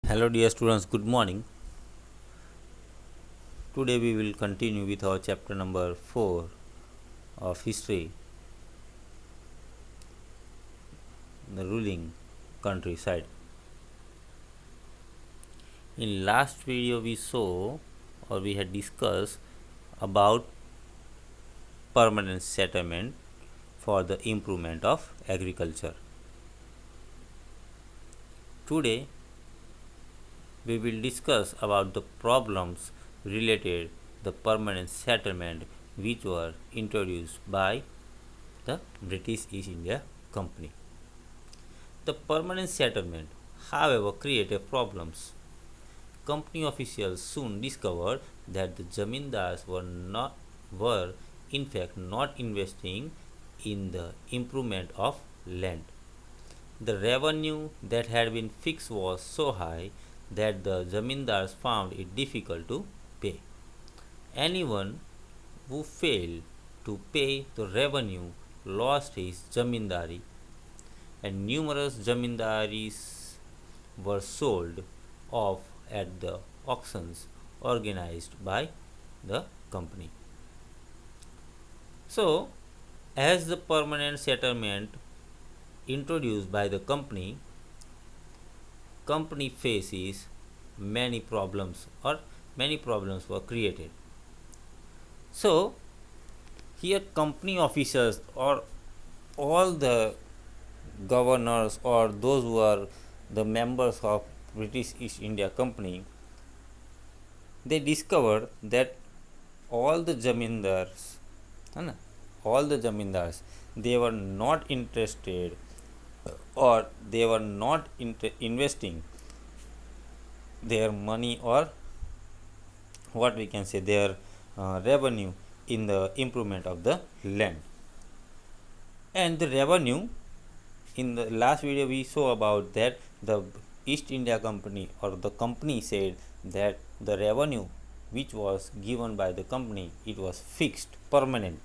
Hello dear students, good morning. Today we will continue with our chapter number 4 of history, the ruling countryside. In last video we saw or we had discussed about permanent settlement for the improvement of agriculture. Today we will discuss about the problems related the permanent settlement which were introduced by the British East India Company. The permanent settlement, however, created problems. Company officials soon discovered that the zamindars were in fact not investing in the improvement of land. The revenue that had been fixed was so high that the zamindars found it difficult to pay. Anyone who failed to pay the revenue lost his zamindari, and numerous zamindaris were sold off at the auctions organized by the company. So, as the permanent settlement introduced by the company faces many problems or many problems were created. So, here company officers or all the governors or those who are the members of British East India Company, they discovered that all the zamindars, they were not interested or they were not investing their money or what we can say their revenue in the improvement of the land. And the revenue, in the last video we saw about that the East India Company or the company said that the revenue which was given by the company, it was fixed, permanent.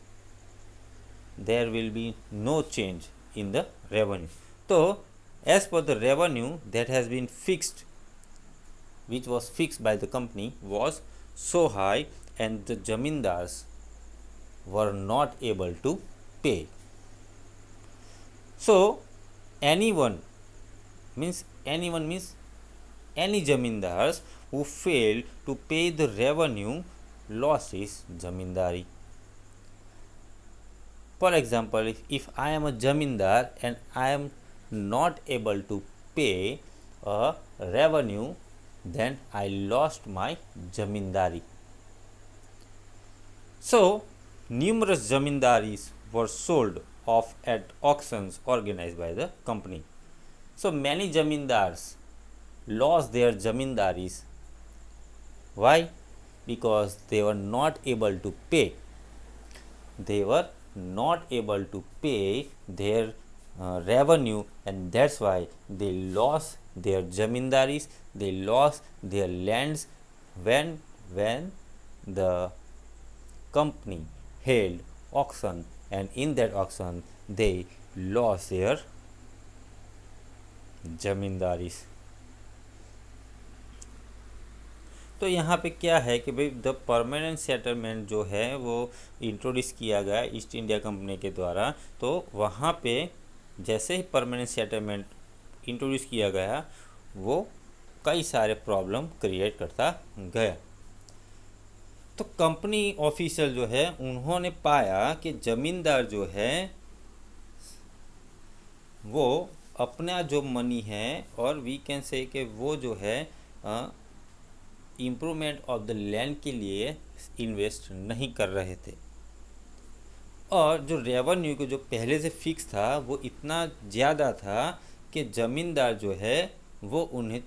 There will be no change in the revenue. So, as per the revenue that has been fixed, which was fixed by the company, was so high and the zamindars were not able to pay. So, anyone means any zamindars who failed to pay the revenue lost his zamindari. For example, if I am a zamindar and I am not able to pay a revenue, then I lost my zamindari. So, numerous zamindaris were sold off at auctions organized by the company. So, many zamindars lost their zamindaris. Why? Because they were not able to pay. They were not able to pay their revenue, and that's why they lost their zamindaris, they lost their lands when the company held auction, and in that auction they lost their जमींदारीस. तो यहाँ पे क्या है कि भाई the permanent settlement जो है वो इंट्रोड्यूस किया गया ईस्ट इंडिया कंपनी के द्वारा. तो वहाँ पे जैसे ही परमानेंट सेटलमेंट इंट्रोड्यूस किया गया वो कई सारे प्रॉब्लम क्रिएट करता गया. तो कंपनी ऑफिसर जो है उन्होंने पाया कि ज़मींदार जो है वो अपना जो मनी है और वी कैन से कि वो जो है इम्प्रूवमेंट ऑफ द लैंड के लिए इन्वेस्ट नहीं कर रहे थे, और जो रेवेन्यू को जो पहले से फिक्स था वो इतना ज़्यादा था कि ज़मींदार जो है वो उन्हें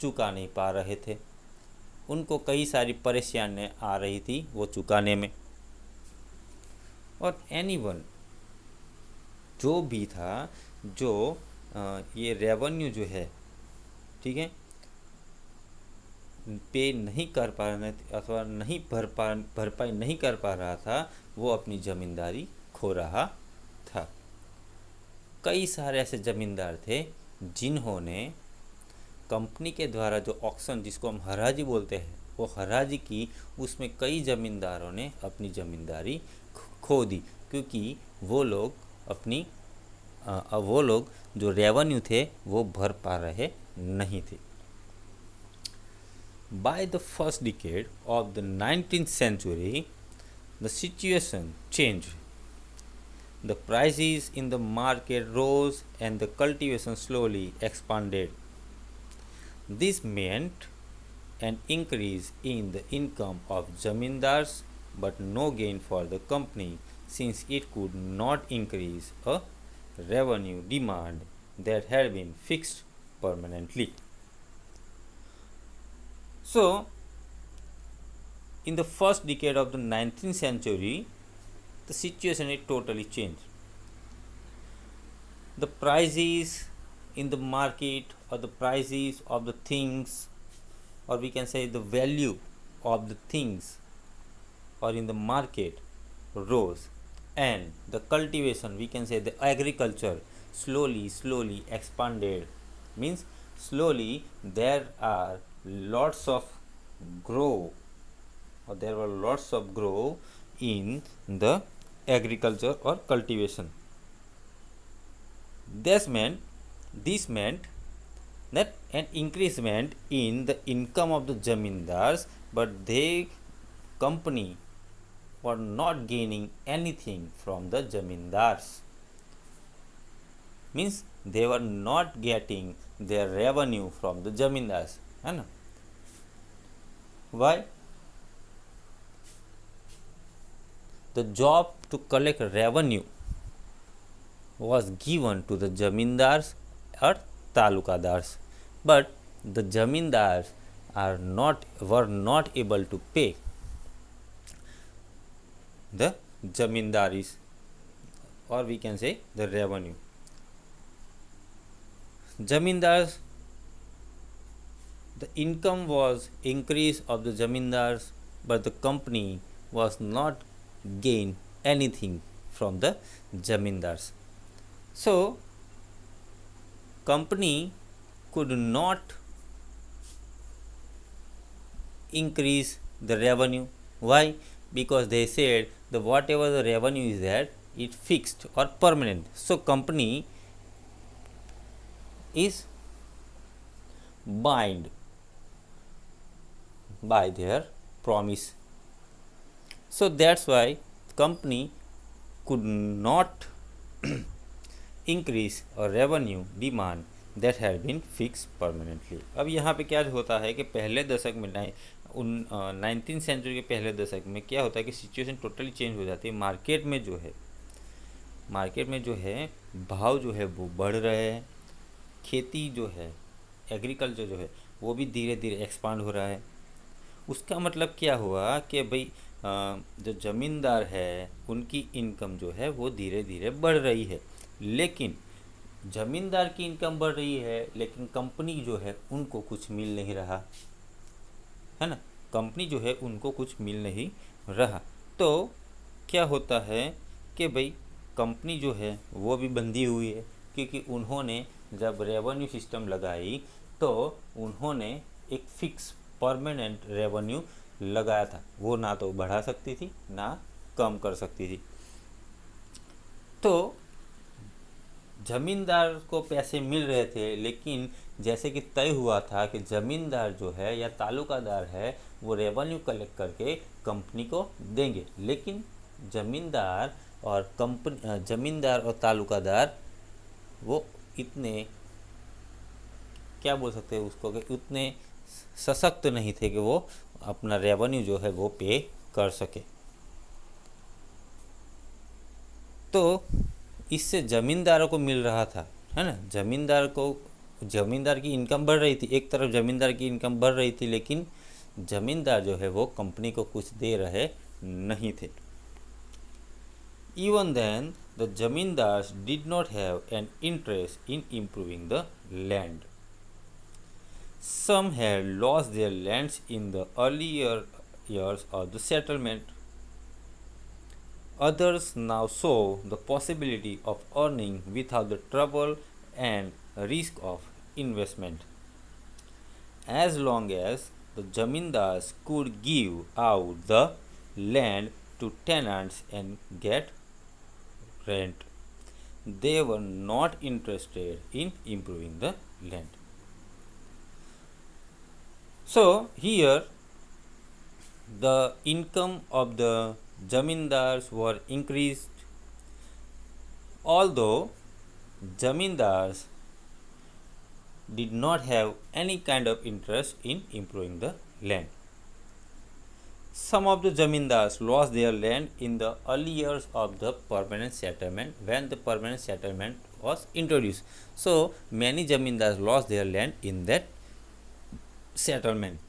चुका नहीं पा रहे थे. उनको कई सारी परेशानियाँ आ रही थी वो चुकाने में. और एनीवन जो भी था जो ये रेवेन्यू जो है, ठीक है, पे नहीं कर पा रहे अथवा नहीं भरपाई नहीं कर पा रहा था, वो अपनी ज़मींदारी खो रहा था. कई सारे ऐसे ज़मींदार थे जिन्होंने कंपनी के द्वारा जो ऑक्शन, जिसको हम हराजी बोलते हैं, वो हराजी की, उसमें कई ज़मींदारों ने अपनी ज़मींदारी खो दी, क्योंकि वो लोग अपनी वो लोग जो रेवेन्यू थे वो भर पा रहे नहीं थे। By the first decade of the 19th century, the situation changed. The prices in the market rose and the cultivation slowly expanded. This meant an increase in the income of zamindars but no gain for the company, since it could not increase a revenue demand that had been fixed permanently. So, in the first decade of the 19th century, the situation is totally changed. The prices in the market, or the prices of the things, or we can say the value of the things or in the market rose, and the cultivation, we can say the agriculture, slowly expanded. Means slowly there are lots of grow, or there were lots of grow in the agriculture or cultivation. This meant that an increasement in the income of the zamindars, but they company were not gaining anything from the zamindars. Means they were not getting their revenue from the zamindars, है ना? Why? The job to collect revenue was given to the zamindars or talukadars, but the zamindars were not able to pay the zamindaris, or we can say the revenue. Zamindars, the income was increase of the zamindars, but the company was not gain anything from the zamindars. So company could not increase the revenue. Why? Because they said the whatever the revenue is there, it fixed or permanent. So company is bind by their promise. So that's why company could not increase or revenue demand that had been fixed permanently. अब यहाँ पे क्या होता है कि पहले दशक में 19th सेंचुरी के पहले दशक में क्या होता है कि सिचुएशन टोटली चेंज हो जाती है। मार्केट में जो है भाव जो है वो बढ़ रहे हैं, खेती जो है, एग्रीकल्चर जो है वो भी धीरे धीरे एक्सपांड हो रहा है। उसका मतलब क्या हुआ कि भाई जो ज़मींदार है उनकी इनकम जो है वो धीरे धीरे बढ़ रही है, लेकिन ज़मींदार की इनकम बढ़ रही है लेकिन कंपनी जो है उनको कुछ मिल नहीं रहा है ना, कंपनी जो है उनको कुछ मिल नहीं रहा। तो क्या होता है कि भाई कंपनी जो है वो भी बंधी हुई है, क्योंकि उन्होंने जब रेवेन्यू सिस्टम लगाई तो उन्होंने एक फिक्स परमानेंट रेवेन्यू लगाया था, वो ना तो बढ़ा सकती थी ना कम कर सकती थी। तो ज़मींदार को पैसे मिल रहे थे, लेकिन जैसे कि तय हुआ था कि ज़मींदार जो है या तालुकादार है वो रेवेन्यू कलेक्ट करके कंपनी को देंगे, लेकिन ज़मींदार और तालुकादार वो इतने क्या बोल सकते हैं उसको कि उतने सशक्त नहीं थे कि वो अपना रेवेन्यू जो है वो पे कर सके। तो इससे ज़मींदारों को मिल रहा था, है ना, ज़मींदार की इनकम बढ़ रही थी, एक तरफ ज़मींदार की इनकम बढ़ रही थी, लेकिन ज़मींदार जो है वो कंपनी को कुछ दे रहे नहीं थे। Even then, the zamindars did not have an interest in improving the land. Some had lost their lands in the earlier years of the settlement. Others now saw the possibility of earning without the trouble and risk of investment. as long as the zamindars could give out the land to tenants and get rent, they were not interested in improving the land. So here the income of the zamindars were increased, although zamindars did not have any kind of interest in improving the land. Some of the zamindars lost their land in the early years of the permanent settlement when the permanent settlement was introduced. So many zamindars lost their land in that settlement.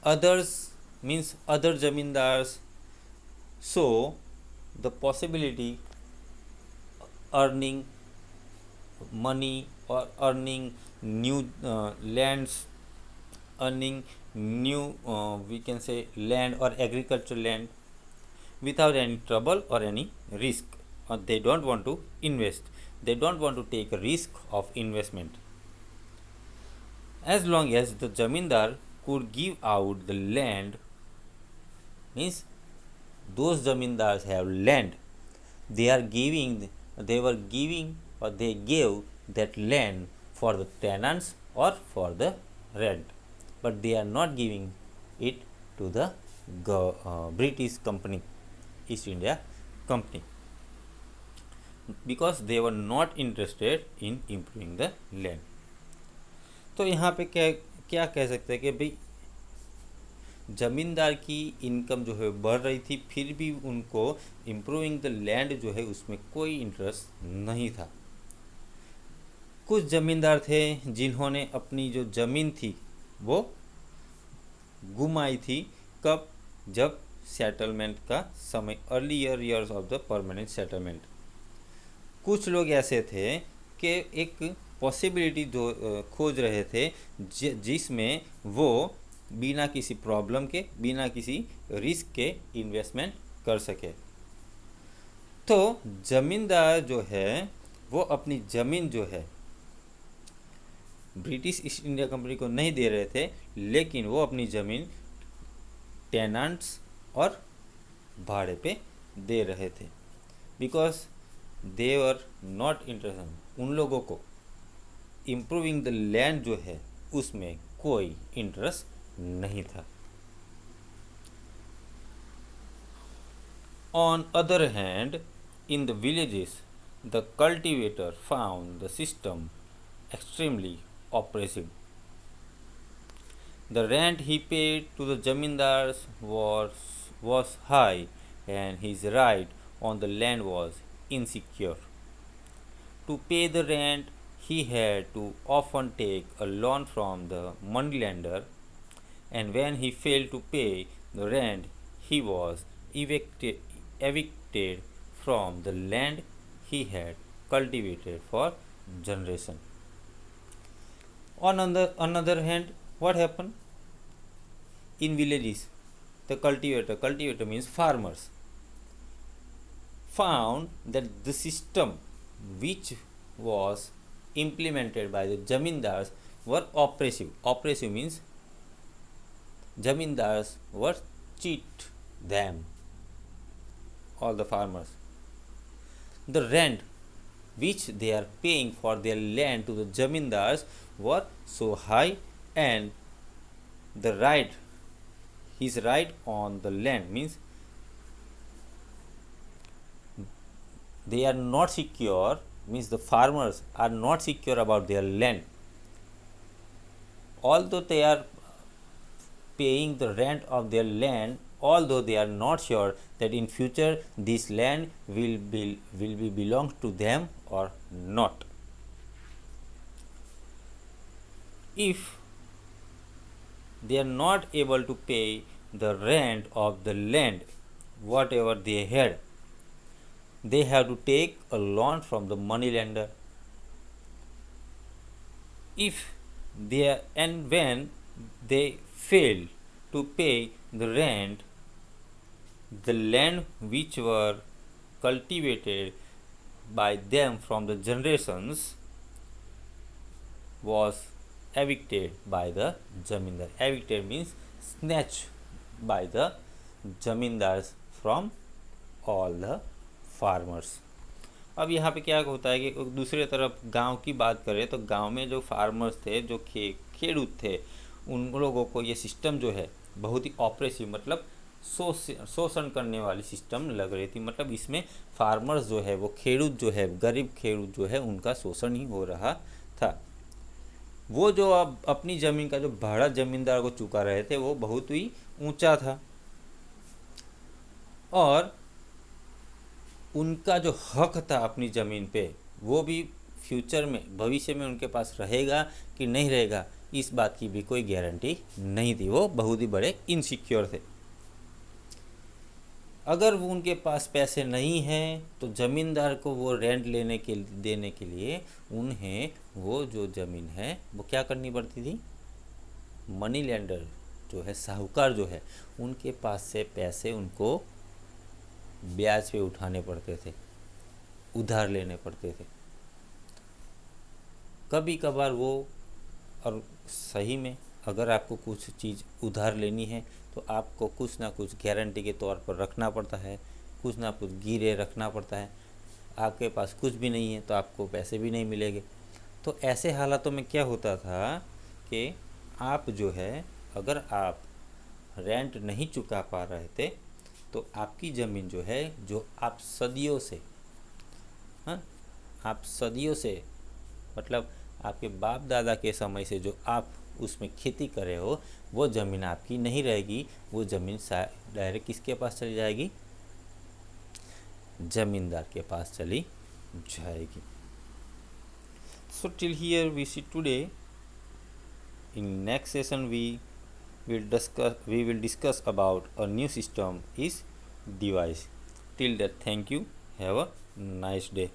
Others means other zamindars saw the possibility earning money or earning new lands, earning new we can say land or agricultural land without any trouble or any risk. They don't want to invest, they don't want to take a risk of investment. As long as the zamindar could give out the land, means those zamindars have land, they were giving or they gave that land for the tenants or for the rent, but they are not giving it to the British company, East India Company, because they were not interested in improving the land. तो यहाँ पे क्या क्या कह सकते हैं कि भाई ज़मींदार की इनकम जो है बढ़ रही थी, फिर भी उनको इम्प्रूविंग द लैंड जो है उसमें कोई इंटरेस्ट नहीं था। कुछ ज़मींदार थे जिन्होंने अपनी जो ज़मीन थी वो गुमाई थी, कब? जब सेटलमेंट का समय, earlier years of the permanent settlement. कुछ लोग ऐसे थे कि एक पॉसिबिलिटी जो खोज रहे थे जिसमें वो बिना किसी प्रॉब्लम के, बिना किसी रिस्क के इन्वेस्टमेंट कर सके। तो ज़मींदार जो है वो अपनी ज़मीन जो है ब्रिटिश ईस्ट इंडिया कंपनी को नहीं दे रहे थे, लेकिन वो अपनी ज़मीन टेनेंट्स और भाड़े पे दे रहे थे, because they were not interested. उन लोगों को इम्प्रूविंग द लैंड जो है उसमें कोई इंटरेस्ट नहीं था। On other hand, in the villages the cultivator found the system extremely oppressive. The rent he paid to the zamindars was high, and his right on the land was insecure. To pay the rent, he had to often take a loan from the moneylender, and when he failed to pay the rent, he was evicted from the land he had cultivated for generation. On another hand, what happened? In villages, the cultivator means farmers, found that the system which was implemented by the zamindars were oppressive. Oppressive means zamindars were cheat them, all the farmers. The rent which they are paying for their land to the zamindars were so high, and the right, his right on the land means they are not secure, means the farmers are not secure about their land. Although they are paying the rent of their land, although they are not sure that in future this land will be belong to them or not. If they are not able to pay the rent of the land, whatever they had, they have to take a loan from the moneylender. If they and when they fail to pay the rent, the land which were cultivated by them from the generations was evicted by the zamindar. Evicted means snatched by the zamindars from all the farmers. अब यहाँ पे क्या होता है कि दूसरे तरफ गांव की बात करें तो गांव में जो फार्मर्स थे, जो खेडूत थे, उन लोगों को ये सिस्टम जो है बहुत ही ऑप्रेसिव, मतलब शोषण करने वाली सिस्टम लग रही थी। मतलब इसमें फार्मर्स जो है, वो खेडूत जो है, गरीब खेडूत जो है, उनका शोषण ही हो रहा था। वो जो अब अपनी ज़मीन का जो भाड़ा ज़मींदार को चुका रहे थे वो बहुत ही ऊंचा था, और उनका जो हक था अपनी ज़मीन पे वो भी फ्यूचर में, भविष्य में उनके पास रहेगा कि नहीं रहेगा, इस बात की भी कोई गारंटी नहीं थी। वो बहुत ही बड़े इनसिक्योर थे। अगर वो उनके पास पैसे नहीं हैं तो ज़मींदार को वो रेंट देने के लिए उन्हें वो जो ज़मीन है वो क्या करनी पड़ती थी, मनी लेंडर जो है, साहूकार जो है, उनके पास से पैसे उनको ब्याज पे उठाने पड़ते थे, उधार लेने पड़ते थे। कभी कभार वो, और सही में अगर आपको कुछ चीज़ उधार लेनी है तो आपको कुछ ना कुछ गारंटी के तौर पर रखना पड़ता है, कुछ ना कुछ गिरे रखना पड़ता है। आपके पास कुछ भी नहीं है तो आपको पैसे भी नहीं मिलेंगे। तो ऐसे हालातों में क्या होता था कि आप जो है, अगर आप रेंट नहीं चुका पा रहे थे तो आपकी ज़मीन जो है, जो आप सदियों से, हाँ, आप सदियों से, मतलब आपके बाप दादा के समय से जो आप उसमें खेती करे हो, वो ज़मीन आपकी नहीं रहेगी। वो ज़मीन डायरेक्ट किसके पास चली जाएगी, ज़मींदार के पास चली जाएगी। So till here we see today. In next session we will discuss about a new system is device. Till that, thank you. Have a nice day.